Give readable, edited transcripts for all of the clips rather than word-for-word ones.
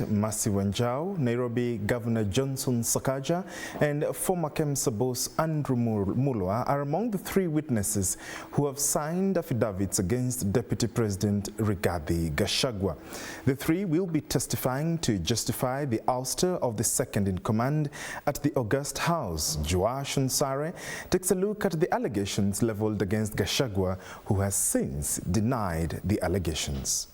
Mercy Wanjau, Nairobi Governor Johnson Sakaja, and former KEMSA boss Andrew Mulwa are among the three witnesses who have signed affidavits against Deputy President Rigathi Gachagua. The three will be testifying to justify the ouster of the second-in-command at the August House. Joash Nsare takes a look at the allegations leveled against Gachagua, who has since denied the allegations.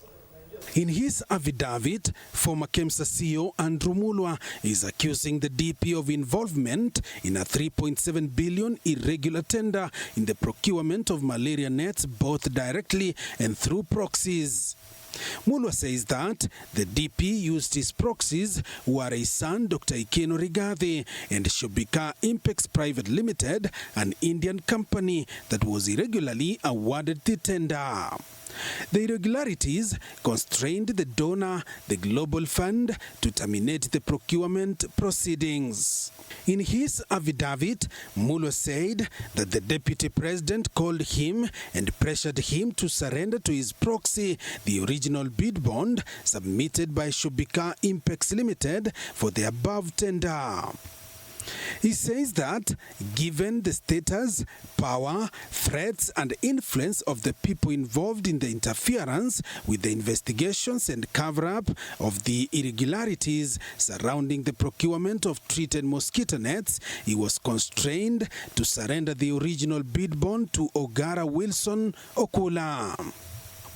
In his affidavit, former KEMSA CEO Andrew Mulwa is accusing the DP of involvement in a 3.7 billion irregular tender in the procurement of malaria nets, both directly and through proxies. Mulwa says that the DP used his proxies, who are his son Dr. Ikeno Rigathi and Shobika Impex Private Limited, an Indian company that was irregularly awarded the tender. The irregularities constrained the donor, the Global Fund, to terminate the procurement proceedings. In his affidavit, Mulwa said that the Deputy President called him and pressured him to surrender to his proxy the original bid bond submitted by Shobika Impex Limited for the above tender. He says that given the status, power, threats and influence of the people involved in the interference with the investigations and cover-up of the irregularities surrounding the procurement of treated mosquito nets, he was constrained to surrender the original bid bond to Ogara Wilson Okula.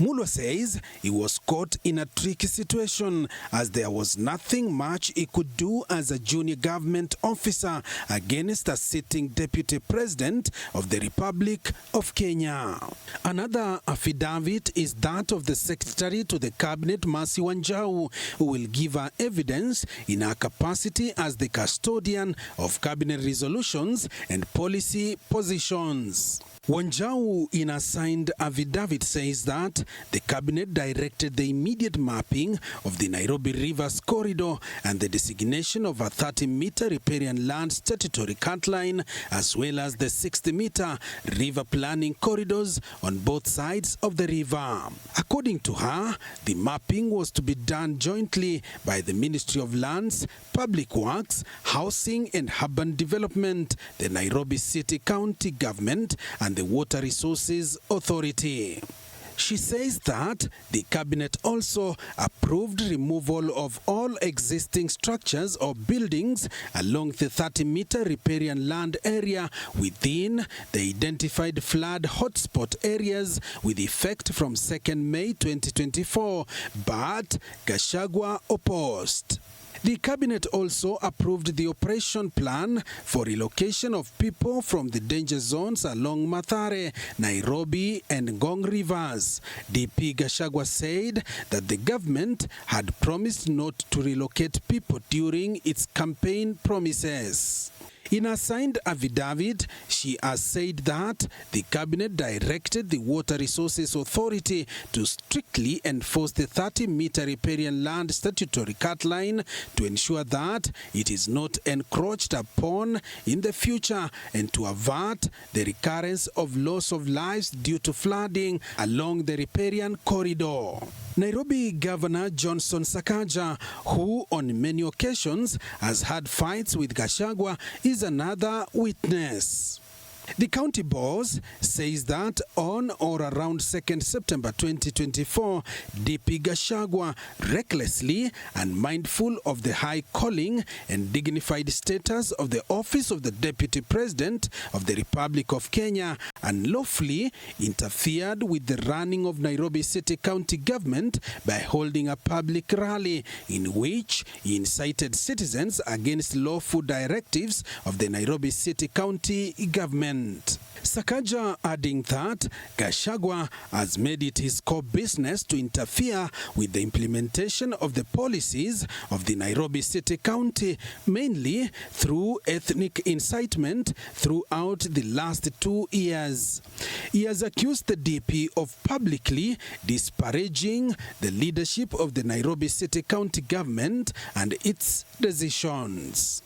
Mulwa says he was caught in a tricky situation as there was nothing much he could do as a junior government officer against a sitting deputy president of the Republic of Kenya. Another affidavit is that of the secretary to the cabinet, Mercy Wanjau, who will give her evidence in her capacity as the custodian of cabinet resolutions and policy positions. Wanjau, in a signed affidavit, says that the cabinet directed the immediate mapping of the Nairobi Rivers corridor and the designation of a 30-meter riparian land statutory cut line, as well as the 60-meter river planning corridors on both sides of the river. According to her, the mapping was to be done jointly by the Ministry of Lands, Public Works, Housing and Urban Development, the Nairobi City County Government, and the Water Resources Authority. She says that the cabinet also approved removal of all existing structures or buildings along the 30-meter riparian land area within the identified flood hotspot areas with effect from 2nd May 2024, but Gachagua opposed. The cabinet also approved the operation plan for relocation of people from the danger zones along Mathare, Nairobi and Ngong rivers. DP Gachagua said that the government had promised not to relocate people during its campaign promises. In a signed affidavit, she has said that the cabinet directed the Water Resources Authority to strictly enforce the 30-meter riparian land statutory cut line to ensure that it is not encroached upon in the future and to avert the recurrence of loss of lives due to flooding along the riparian corridor. Nairobi Governor Johnson Sakaja, who on many occasions has had fights with Gachagua, is another witness. The county boss says that on or around 2nd September 2024, DP Gachagua, recklessly and mindful of the high calling and dignified status of the office of the Deputy President of the Republic of Kenya, unlawfully interfered with the running of Nairobi City County government by holding a public rally in which he incited citizens against lawful directives of the Nairobi City County government. Sakaja adding that Gachagua has made it his core business to interfere with the implementation of the policies of the Nairobi City County, mainly through ethnic incitement throughout the last 2 years. He has accused the DP of publicly disparaging the leadership of the Nairobi City County government and its decisions.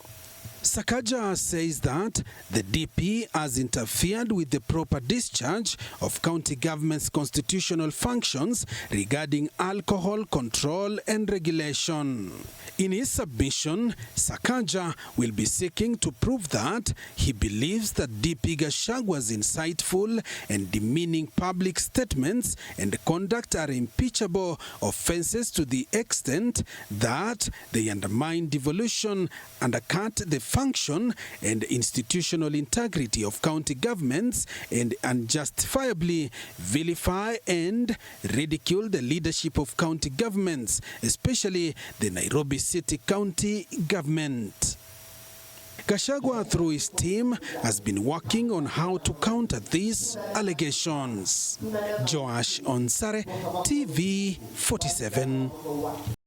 Sakaja says that the DP has interfered with the proper discharge of county government's constitutional functions regarding alcohol control and regulation. In his submission, Sakaja will be seeking to prove that he believes that DP Gachagua's insightful and demeaning public statements and conduct are impeachable offenses to the extent that they undermine devolution, undercut the function and institutional integrity of county governments, and unjustifiably vilify and ridicule the leadership of county governments, especially the Nairobi City County government. Gachagua, through his team, has been working on how to counter these allegations. Joash Onsare, TV 47.